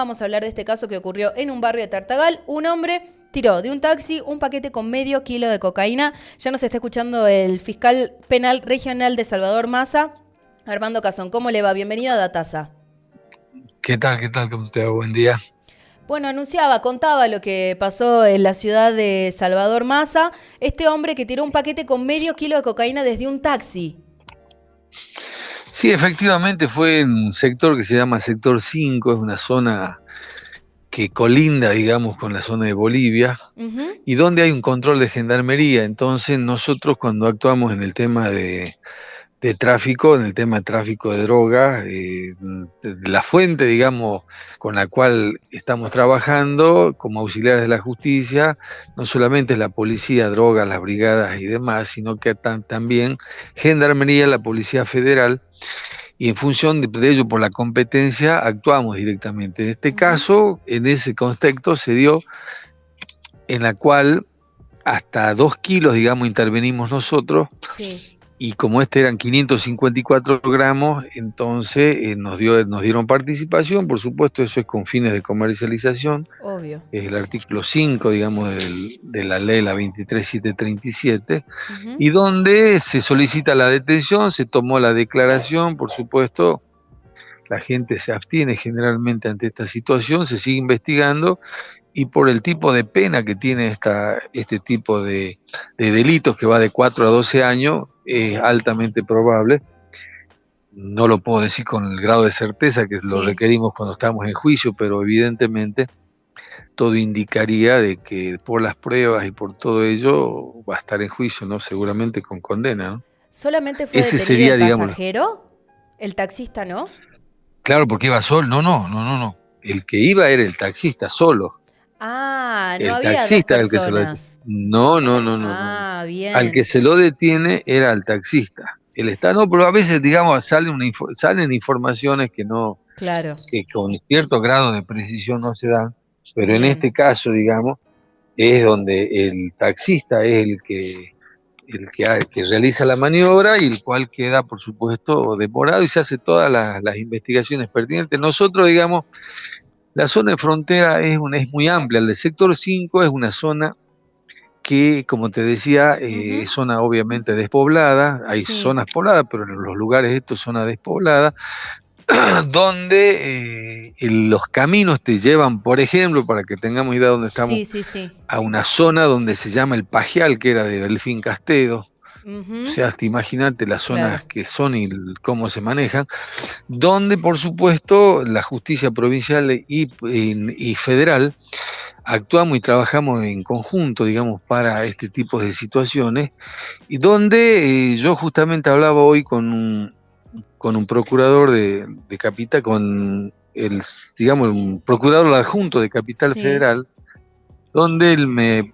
vamos a hablar de este caso que ocurrió en un barrio de Tartagal. Un hombre tiró de un taxi un paquete con medio kilo de cocaína. Ya nos está escuchando el fiscal penal regional de Salvador Massa, Armando Cazón. ¿Cómo le va? Bienvenido a Datasa. ¿Qué tal? ¿Qué tal? ¿Cómo te va? Buen día. Bueno, contaba lo que pasó en la ciudad de Salvador Massa. Este hombre que tiró un paquete con medio kilo de cocaína desde un taxi. Sí, efectivamente fue en un sector que se llama Sector 5, es una zona que colinda, digamos, con la zona de Bolivia, Ujú. y donde hay un control de gendarmería. Entonces nosotros cuando actuamos en el tema de tráfico, en el tema de tráfico de drogas, la fuente, digamos, con la cual estamos trabajando como auxiliares de la justicia, no solamente es la policía, drogas, las brigadas y demás, sino que también Gendarmería, la Policía Federal, y en función de ello, por la competencia, actuamos directamente. En este Ujú. caso, en ese contexto se dio en la cual hasta 2 kilos, digamos, intervenimos nosotros. Sí, Y como eran 554 gramos, entonces nos dieron participación. Por supuesto, eso es con fines de comercialización. obvio. Es el artículo 5, digamos, de la ley, la 23737, Ujú. y donde se solicita la detención, se tomó la declaración. Por supuesto, la gente se abstiene generalmente ante esta situación, se sigue investigando, y por el tipo de pena que tiene este tipo de delitos, que va de 4 a 12 años, es altamente probable. No lo puedo decir con el grado de certeza que lo Sí. requerimos cuando estamos en juicio, pero evidentemente todo indicaría de que por las pruebas y por todo ello va a estar en juicio, ¿no? Seguramente con condena, ¿no? ¿Solamente fue Ese detenido sería, el digamos, pasajero? ¿El taxista no? claro, porque iba solo. No, no, no, no, no. El que iba era el taxista solo. Ah, no El había dos taxista es el que se lo detiene. personas. No, no, no, no, no, no. Ah, Al que bien. se lo detiene era al taxista. El Estado, no, pero a veces, digamos, salen informaciones que no, Claro, que con cierto grado de precisión no se dan, pero en bien. este caso, digamos, es donde el taxista es el que realiza la maniobra, y el cual queda, por supuesto, demorado, y se hace todas las investigaciones pertinentes. Nosotros, digamos, la zona de frontera es muy amplia. El sector 5 es una zona que, como te decía, Ujú. es zona obviamente despoblada. Hay Sí, zonas pobladas, pero en los lugares estos zona despoblada, donde los caminos te llevan, por ejemplo, para que tengamos idea de dónde estamos, sí, sí, sí. a una zona donde se llama el Pajial, que era de Delfín Castedo. O Ujú. sea, hasta imagínate las Claro. zonas que son y cómo se manejan, donde por supuesto la justicia provincial y federal actuamos y trabajamos en conjunto, digamos, para este tipo de situaciones, y donde yo justamente hablaba hoy con un procurador de Capital, digamos, un procurador adjunto de Capital Sí. Federal, donde él me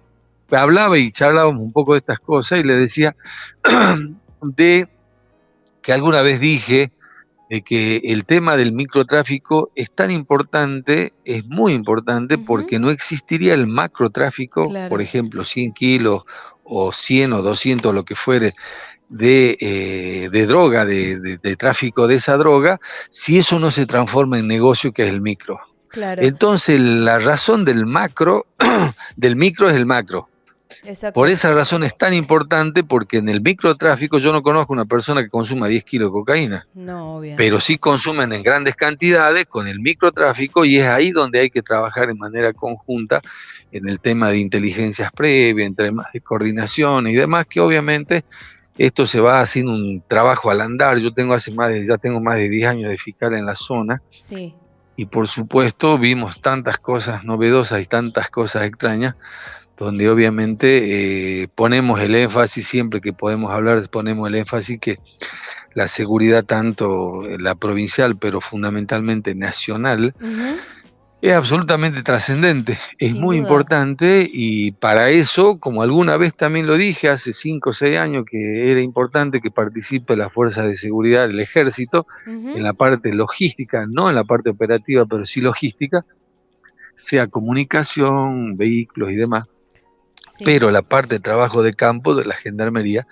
hablaba y charlábamos un poco de estas cosas, y le decía de que alguna vez dije de que el tema del microtráfico es tan importante, es muy importante, Ujú. porque no existiría el macrotráfico, por Claro. ejemplo, 100 kilos o 100 o 200, lo que fuere, de droga, de tráfico de esa droga, si eso no se transforma en negocio, que es el micro. Claro. Entonces, la razón del macro, del micro, es el macro. Por Exacto. esa razón es tan importante, porque en el microtráfico yo no conozco una persona que consuma 10 kilos de cocaína, No, obvio. pero sí consumen en grandes cantidades con el microtráfico, y es ahí donde hay que trabajar en manera conjunta en el tema de inteligencias previas, en temas de coordinación y demás, que obviamente esto se va haciendo un trabajo al andar. Ya tengo más de 10 años de fiscal en la zona, Sí. y por supuesto vimos tantas cosas novedosas y tantas cosas extrañas, donde obviamente ponemos el énfasis, siempre que podemos hablar, ponemos el énfasis que la seguridad, tanto la provincial, pero fundamentalmente nacional, Ujú. es absolutamente trascendente, es Sin muy duda. importante. Y para eso, como alguna vez también lo dije hace 5 o 6 años, que era importante que participe la fuerza de seguridad, el ejército, en Ujú. la parte logística, no en la parte operativa, pero sí logística, sea comunicación, vehículos y demás, Sí. pero la parte de trabajo de campo de la gendarmería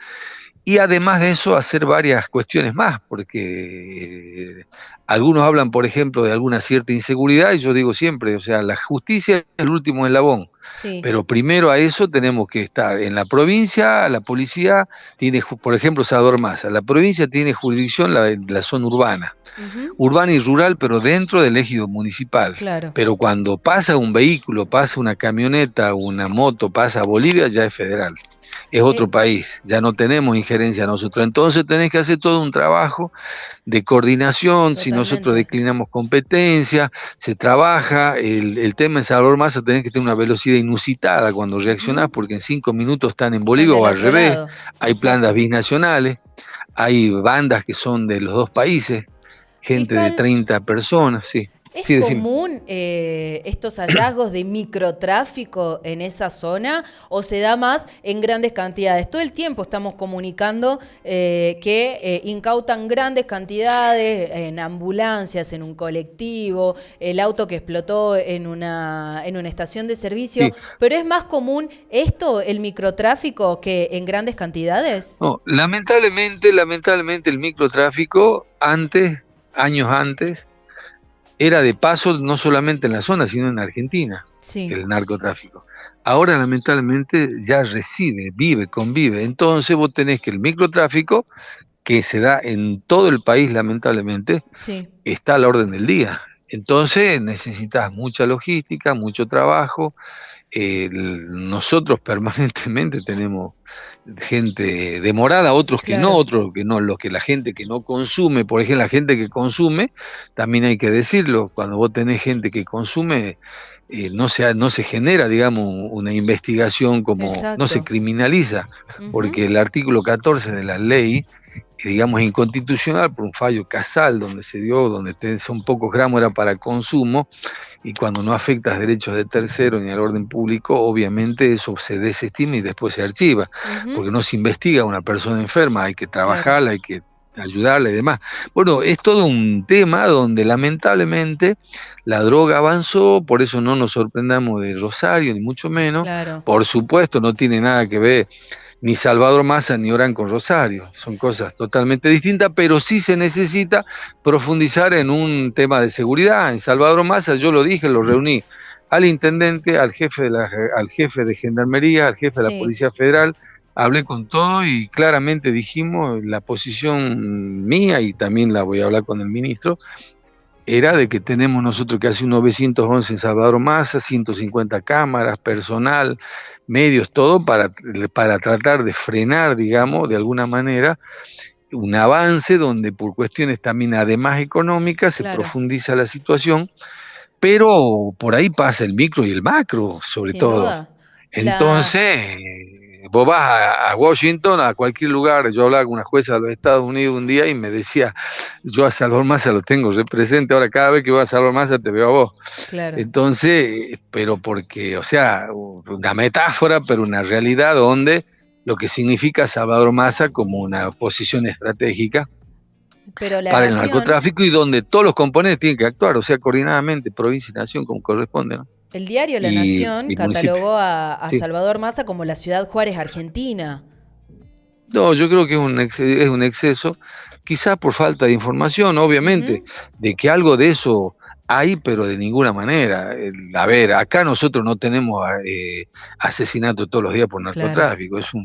Y además de eso, hacer varias cuestiones más, porque algunos hablan, por ejemplo, de alguna cierta inseguridad, y yo digo siempre, o sea, la justicia es el último eslabón, Sí. pero primero a eso tenemos que estar. En la provincia, la policía tiene, por ejemplo, Salvador Massa, la provincia tiene jurisdicción la zona urbana, Ujú. urbana y rural, pero dentro del ejido municipal. Claro. Pero cuando pasa un vehículo, pasa una camioneta, una moto, pasa a Bolivia, ya es federal. Es otro país, ya no tenemos injerencia nosotros. Entonces tenés que hacer todo un trabajo de coordinación, si nosotros Totalmente. declinamos competencia, se trabaja, el tema en Salvador Massa tenés que tener una velocidad inusitada cuando reaccionás, Ujú. porque en 5 minutos están en Están Bolivia o del al otro revés, lado. hay plantas Exacto. binacionales, hay bandas que son de los dos países, gente de Fiscal, 30 personas, sí. ¿es Sí, decime. común estos hallazgos de microtráfico en esa zona o se da más en grandes cantidades? Todo el tiempo estamos comunicando que incautan grandes cantidades en ambulancias, en un colectivo, el auto que explotó en una estación de servicio, Sí. pero ¿es más común esto, el microtráfico, que en grandes cantidades? No, lamentablemente el microtráfico antes, años antes, era de paso no solamente en la zona, sino en Argentina, Sí, el narcotráfico. Ahora lamentablemente ya reside, vive, convive. Entonces vos tenés que el microtráfico, que se da en todo el país lamentablemente, sí, está a la orden del día. Entonces necesitas mucha logística, mucho trabajo. Nosotros permanentemente tenemos gente demorada, claro. otros que no, los que la gente que no consume, por ejemplo, la gente que consume, también hay que decirlo, cuando vos tenés gente que consume, no se genera, digamos, una investigación como, no se Exacto. criminaliza, Ujú. porque el artículo 14 de la ley, digamos, inconstitucional por un fallo casal donde se dio, donde son pocos gramos era para consumo, y cuando no afectas derechos de tercero ni al orden público, obviamente eso se desestima y después se archiva, Ujú. porque no se investiga a una persona enferma, hay que Claro. trabajarla, hay que ayudarla y demás. Bueno, es todo un tema donde lamentablemente la droga avanzó, por eso no nos sorprendamos de Rosario, ni mucho menos. Claro. Por supuesto, no tiene nada que ver ni Salvador Massa ni Orán con Rosario, son cosas totalmente distintas, pero sí se necesita profundizar en un tema de seguridad. En Salvador Massa, yo lo dije, lo reuní al intendente, al jefe de Gendarmería, al jefe de la Sí. Policía Federal, hablé con todo y claramente dijimos la posición mía, y también la voy a hablar con el ministro, era de que tenemos nosotros que hacer un 911 en Salvador Massa, 150 cámaras, personal, medios, todo para tratar de frenar, digamos, de alguna manera, un avance donde por cuestiones también además económicas se Claro. profundiza la situación, pero por ahí pasa el micro y el macro, sobre Sin todo. duda. La, Entonces, vos vas a Washington, a cualquier lugar. Yo hablaba con una jueza de los Estados Unidos un día y me decía, yo a Salvador Massa lo tengo represente, ahora cada vez que voy a Salvador Massa te veo a vos. claro. Entonces, pero porque, o sea, una metáfora, pero una realidad donde lo que significa Salvador Massa como una posición estratégica Pero la para el nación, narcotráfico y donde todos los componentes tienen que actuar, o sea, coordinadamente, provincia y nación, como corresponde, ¿no? el diario La Nación Y municipio. catalogó a Sí. Salvador Massa como la ciudad Juárez argentina. No, yo creo que es un exceso, quizás por falta de información, obviamente, Ujú. de que algo de eso hay, pero de ninguna manera. A ver, acá nosotros no tenemos asesinato todos los días por Claro. narcotráfico, eso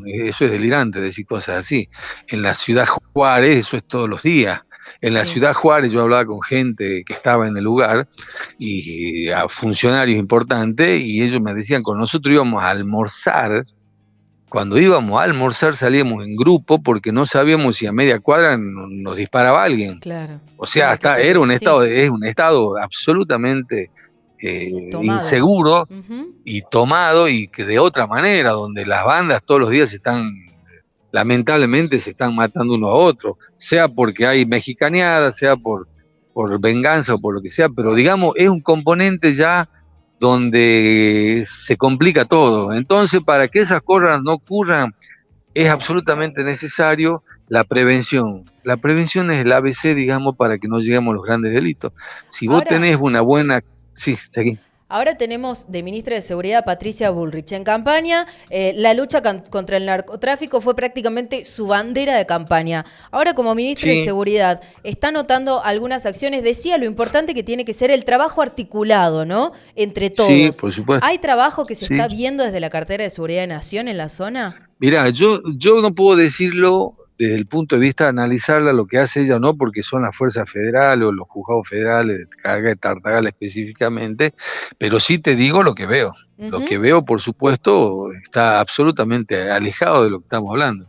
es delirante decir cosas así. En la ciudad Juárez eso es todos los días. En la Sí. ciudad Juárez yo hablaba con gente que estaba en el lugar y a funcionarios importantes y ellos me decían, con nosotros íbamos a almorzar. Cuando íbamos a almorzar salíamos en grupo porque no sabíamos si a media cuadra nos disparaba alguien. Claro. O sea, No, qué era un terrible. estado, Sí. es un estado absolutamente Tomado. inseguro Ujú. y tomado, y que de otra manera, donde las bandas todos los días lamentablemente se están matando unos a otros, sea porque hay mexicaneada, sea por venganza o por lo que sea, pero digamos, es un componente ya donde se complica todo. Entonces, para que esas cosas no ocurran, es absolutamente necesario la prevención. La prevención es el ABC, digamos, para que no lleguemos a los grandes delitos. Si vos Ahora, tenés una buena... Sí, seguí. Ahora tenemos de ministra de Seguridad Patricia Bullrich en campaña. La lucha contra el narcotráfico fue prácticamente su bandera de campaña. Ahora como ministra de Seguridad está notando algunas acciones. Decía lo importante que tiene que ser el trabajo articulado, ¿no? Entre todos. Sí, por supuesto. ¿Hay trabajo que se está viendo desde la cartera de Seguridad de Nación en la zona? Mirá, yo no puedo decirlo desde el punto de vista de analizarla lo que hace ella, no porque son las fuerzas federales o los juzgados federales de Carga de Tartagal específicamente, pero sí te digo lo que veo. Lo que veo, por supuesto, está absolutamente alejado de lo que estamos hablando.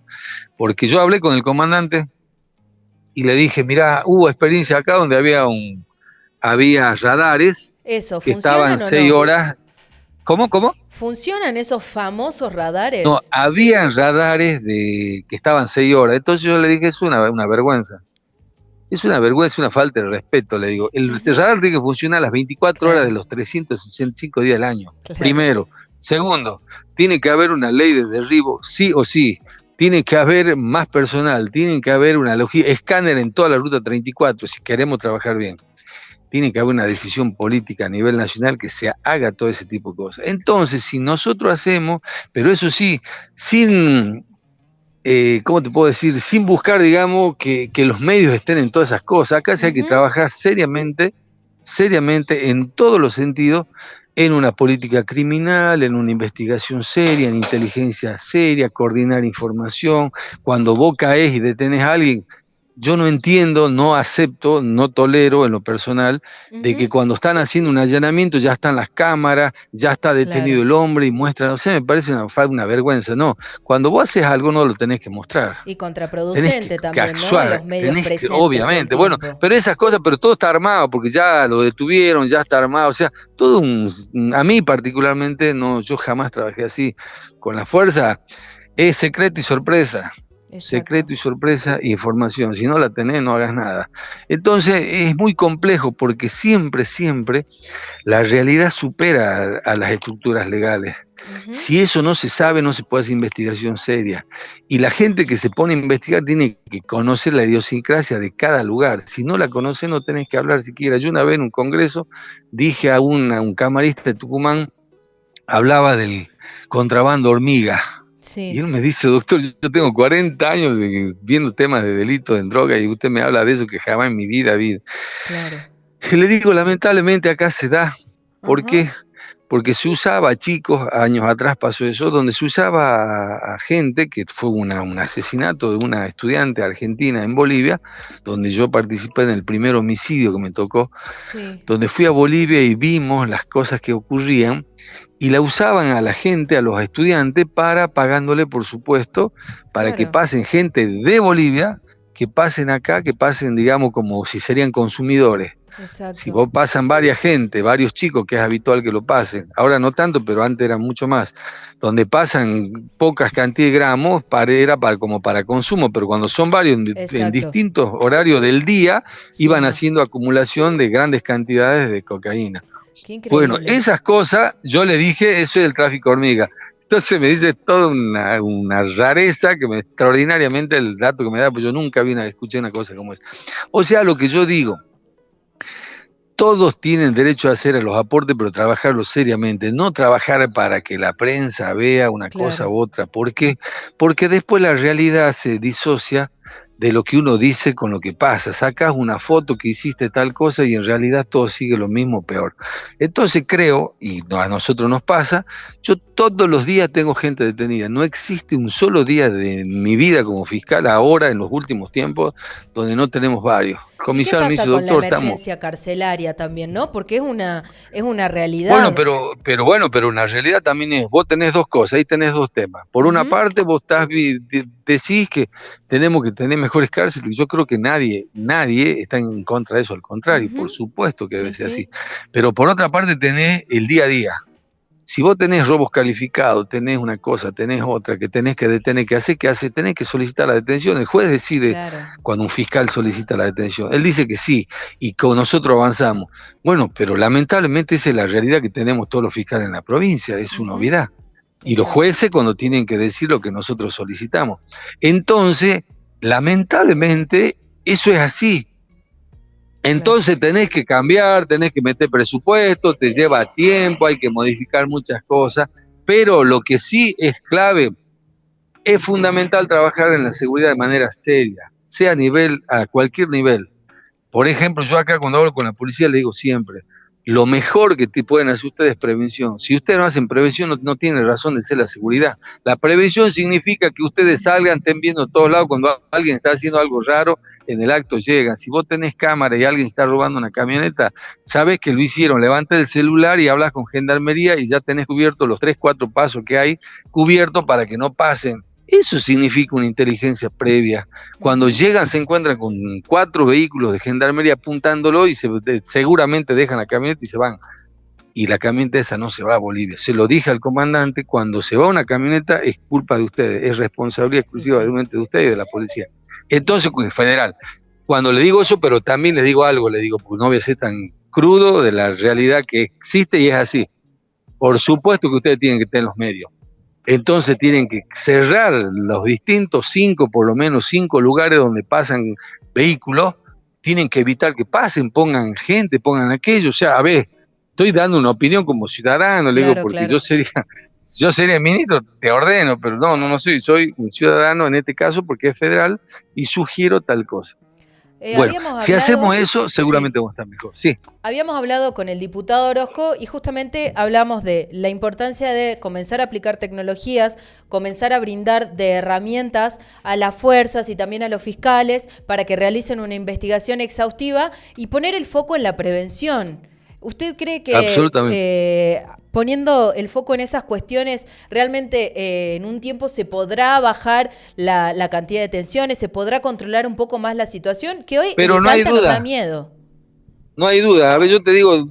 Porque yo hablé con el comandante y le dije, mirá, hubo experiencia acá donde había radares que estaban 6 horas. ¿Cómo? ¿Funcionan esos famosos radares? No, había radares que estaban 6 horas. Entonces yo le dije, es una vergüenza. Es una vergüenza, una falta de respeto, le digo. El radar tiene que funcionar a las 24 horas de los 365 días del año. Claro. Primero. Segundo, tiene que haber una ley de derribo, sí o sí. Tiene que haber más personal, tiene que haber una logística, escáner en toda la ruta 34, si queremos trabajar bien. Tiene que haber una decisión política a nivel nacional que se haga todo ese tipo de cosas. Entonces, si nosotros hacemos, pero eso sí, sin, ¿cómo te puedo decir? Sin buscar, digamos, que los medios estén en todas esas cosas. Acá sí hay que trabajar seriamente en todos los sentidos, en una política criminal, en una investigación seria, en inteligencia seria, coordinar información. Cuando vos caes y detenés a alguien, yo no entiendo, no acepto, no tolero en lo personal, de que cuando están haciendo un allanamiento ya están las cámaras, ya está detenido el hombre y muestran, o sea, me parece una vergüenza, no. Cuando vos haces algo no lo tenés que mostrar. Y contraproducente también, actuar, ¿no? Los medios presentes. Obviamente, bueno, pero esas cosas, pero todo está armado, porque ya lo detuvieron, ya está armado, o sea, todo a mí particularmente, no, yo jamás trabajé así, con la fuerza, es secreto y sorpresa. Exacto. Secreto y sorpresa y información. Si no la tenés, no hagas nada. Entonces es muy complejo porque siempre la realidad supera a las estructuras legales. Si eso no se sabe, no se puede hacer investigación seria. Y la gente que se pone a investigar tiene que conocer la idiosincrasia de cada lugar. Si no la conoce, no tenés que hablar siquiera. Yo una vez en un congreso dije a un camarista de Tucumán, hablaba del contrabando hormiga. Sí. Y él me dice, doctor, yo tengo 40 años viendo temas de delitos en droga y usted me habla de eso que jamás en mi vida vi. Claro. Y le digo, lamentablemente acá se da. ¿Por qué? Porque se usaba, chicos, años atrás pasó eso, donde se usaba a gente, que fue un asesinato de una estudiante argentina en Bolivia, donde yo participé en el primer homicidio que me tocó, donde fui a Bolivia y vimos las cosas que ocurrían, y la usaban a la gente, a los estudiantes, pagándole, por supuesto, para que pasen gente de Bolivia, que pasen acá, que pasen, digamos, como si serían consumidores. Exacto. Si vos pasan varias gente, varios chicos, que es habitual que lo pasen, ahora no tanto, pero antes eran mucho más, donde pasan pocas cantidades de gramos, era como para consumo, pero cuando son varios en distintos horarios del día, iban haciendo acumulación de grandes cantidades de cocaína. Bueno, esas cosas, yo le dije, eso es el tráfico hormiga. Entonces me dice toda una rareza que extraordinariamente el dato que me da, pues yo nunca escuché una cosa como esa. O sea, lo que yo digo, todos tienen derecho a hacer los aportes, pero trabajarlo seriamente, no trabajar para que la prensa vea una cosa u otra. ¿Por qué? Porque después la realidad se disocia de lo que uno dice con lo que pasa. Sacas una foto que hiciste tal cosa y en realidad todo sigue lo mismo, peor. Entonces creo, y a nosotros nos pasa, yo todos los días tengo gente detenida. No existe un solo día de mi vida como fiscal, ahora en los últimos tiempos, donde no tenemos varios. Comisario me dice, doctor, la emergencia carcelaria también, ¿no? Porque es una realidad. Bueno, pero una realidad también es, vos tenés dos cosas, ahí tenés dos temas. Por una parte, vos decís que tenemos que tener mejores cárceles, y yo creo que nadie está en contra de eso, al contrario, por supuesto que debe ser así. Pero por otra parte tenés el día a día. Si vos tenés robos calificados, tenés una cosa, tenés otra, que tenés que detener, ¿qué hace? Tenés que solicitar la detención. El juez decide cuando un fiscal solicita la detención. Él dice que sí, y con nosotros avanzamos. Bueno, pero lamentablemente esa es la realidad que tenemos todos los fiscales en la provincia, es una obviedad. Y los jueces cuando tienen que decir lo que nosotros solicitamos. Entonces, lamentablemente, eso es así. Claro. Entonces tenés que cambiar, tenés que meter presupuesto, te lleva tiempo, hay que modificar muchas cosas, pero lo que sí es clave, es fundamental trabajar en la seguridad de manera seria, sea a cualquier nivel. Por ejemplo, yo acá cuando hablo con la policía le digo siempre, lo mejor que te pueden hacer ustedes es prevención. Si ustedes no hacen prevención, no tienen razón de ser la seguridad. La prevención significa que ustedes salgan, estén viendo a todos lados, cuando alguien está haciendo algo raro, en el acto llegan. Si vos tenés cámara y alguien está robando una camioneta, sabés que lo hicieron, levanta el celular y hablas con gendarmería y ya tenés cubiertos los 3, 4 pasos que hay cubiertos para que no pasen. Eso significa una inteligencia previa. Cuando llegan se encuentran con 4 vehículos de gendarmería apuntándolo y seguramente dejan la camioneta y se van. Y la camioneta esa no se va a Bolivia. Se lo dije al comandante, cuando se va una camioneta es culpa de ustedes, es responsabilidad exclusivamente de ustedes y de la policía. Entonces, federal, cuando le digo eso, pero también les digo algo, le digo, porque no voy a ser tan crudo de la realidad que existe y es así. Por supuesto que ustedes tienen que tener los medios. Entonces tienen que cerrar los distintos 5, por lo menos 5 lugares donde pasan vehículos, tienen que evitar que pasen, pongan gente, pongan aquello. O sea, a ver, estoy dando una opinión como ciudadano, le digo, porque yo sería ministro, te ordeno, pero no soy un ciudadano en este caso porque es federal y sugiero tal cosa. Bueno, si hacemos eso, seguramente vamos a estar mejor. Sí. Habíamos hablado con el diputado Orozco y justamente hablamos de la importancia de comenzar a aplicar tecnologías, comenzar a brindar de herramientas a las fuerzas y también a los fiscales para que realicen una investigación exhaustiva y poner el foco en la prevención. ¿Usted cree que poniendo el foco en esas cuestiones, realmente en un tiempo se podrá bajar la cantidad de detenciones, se podrá controlar un poco más la situación? Que hoy pero en Salta nos da miedo. No hay duda. A ver, yo te digo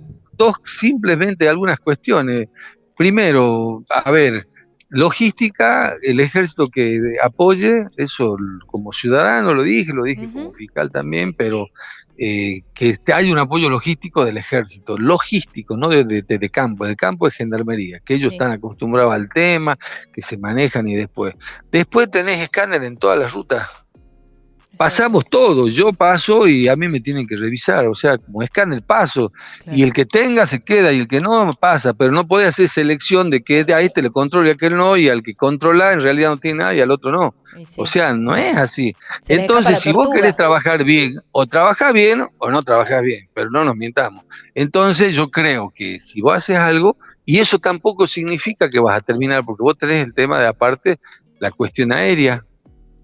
simplemente algunas cuestiones. Primero, a ver, logística, el ejército que apoye, eso como ciudadano lo dije como fiscal también, pero que haya un apoyo logístico del ejército, logístico, no de campo, el campo es gendarmería, que ellos están acostumbrados al tema, que se manejan y después tenés escáner en todas las rutas. Pasamos todo, yo paso y a mí me tienen que revisar, o sea, como escáner paso, y el que tenga se queda y el que no pasa, pero no puede hacer selección de que a este le controle y a aquel no, y al que controla en realidad no tiene nada y al otro no. O sea, no es así. Entonces, si vos querés trabajar bien, o trabajás bien o no trabajás bien, pero no nos mientamos. Entonces yo creo que si vos haces algo, y eso tampoco significa que vas a terminar, porque vos tenés el tema de aparte, la cuestión aérea.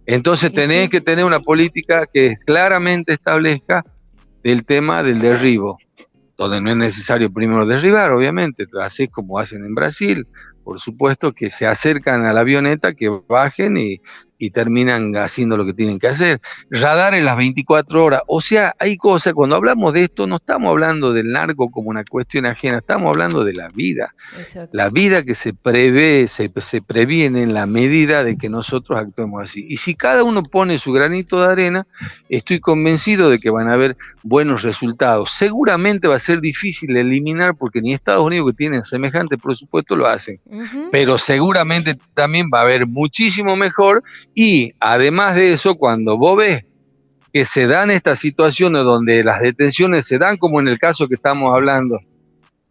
Entonces tenés que tener una política que claramente establezca el tema del derribo, donde no es necesario primero derribar, obviamente, así como hacen en Brasil, por supuesto que se acercan a la avioneta, que bajen y terminan haciendo lo que tienen que hacer. Radar en las 24 horas, o sea, hay cosas, cuando hablamos de esto, no estamos hablando del narco como una cuestión ajena, estamos hablando de la vida. Exacto. La vida que se prevé, se previene en la medida de que nosotros actuemos así. Y si cada uno pone su granito de arena, estoy convencido de que van a haber buenos resultados. Seguramente va a ser difícil eliminar, porque ni Estados Unidos, que tienen semejante presupuesto, lo hacen. Pero seguramente también va a haber muchísimo mejor. Y además de eso, cuando vos ves que se dan estas situaciones donde las detenciones se dan, como en el caso que estamos hablando,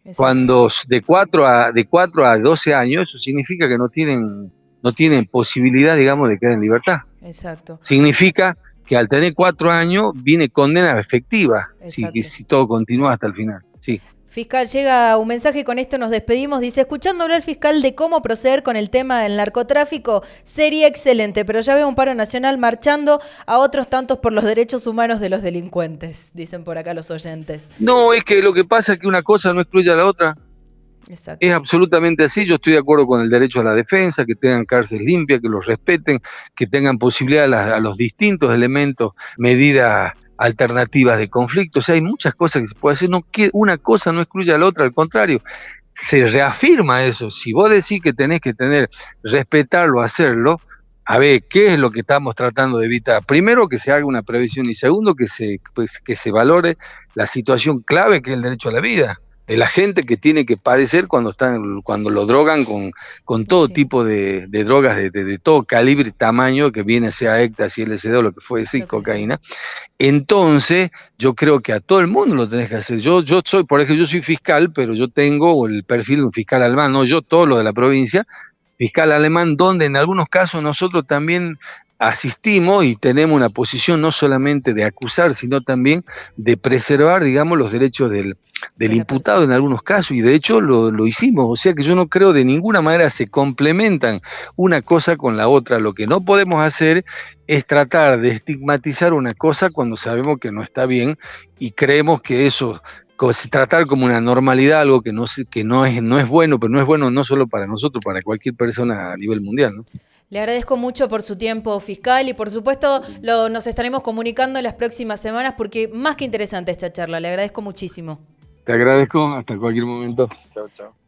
exacto, cuando de 4 a 12 años, eso significa que no tienen posibilidad, digamos, de quedar en libertad. Exacto. Significa que al tener 4 años viene condena efectiva, si todo continúa hasta el final. Sí. Fiscal, llega un mensaje, con esto nos despedimos. Dice, escuchando hablar fiscal de cómo proceder con el tema del narcotráfico, sería excelente, pero ya veo un paro nacional marchando a otros tantos por los derechos humanos de los delincuentes, dicen por acá los oyentes. No, es que lo que pasa es que una cosa no excluye a la otra. Exacto. Es absolutamente así. Yo estoy de acuerdo con el derecho a la defensa, que tengan cárceles limpias, que los respeten, que tengan posibilidad a los distintos elementos, medidas alternativas de conflicto. O sea, hay muchas cosas que se puede hacer, una cosa no excluye a la otra, al contrario, se reafirma eso. Si vos decís que tenés que respetarlo, hacerlo, a ver, ¿qué es lo que estamos tratando de evitar? Primero, que se haga una previsión, y segundo, que se valore la situación clave que es el derecho a la vida. la gente que tiene que padecer cuando lo drogan con todo Sí, tipo de drogas de todo calibre y tamaño, que viene sea éxtasis, LSD o lo que fuese, y lo que sea. cocaína. Entonces, yo creo que a todo el mundo lo tenés que hacer. Yo soy, por ejemplo, yo soy fiscal, pero yo tengo el perfil de un fiscal alemán, no yo, todo lo de la provincia, fiscal alemán, donde en algunos casos nosotros también asistimos y tenemos una posición no solamente de acusar, sino también de preservar, digamos, los derechos del De la imputado en persona. algunos casos, y de hecho lo hicimos. O sea que yo no creo de ninguna manera se complementan una cosa con la otra. Lo que no podemos hacer es tratar de estigmatizar una cosa cuando sabemos que no está bien y creemos que eso tratar como una normalidad algo que no es bueno, pero no es bueno no solo para nosotros, para cualquier persona a nivel mundial, ¿no? Le agradezco mucho por su tiempo, fiscal, y por supuesto nos estaremos comunicando en las próximas semanas porque más que interesante esta charla. Le agradezco muchísimo. Te agradezco, hasta cualquier momento. Chao, chao.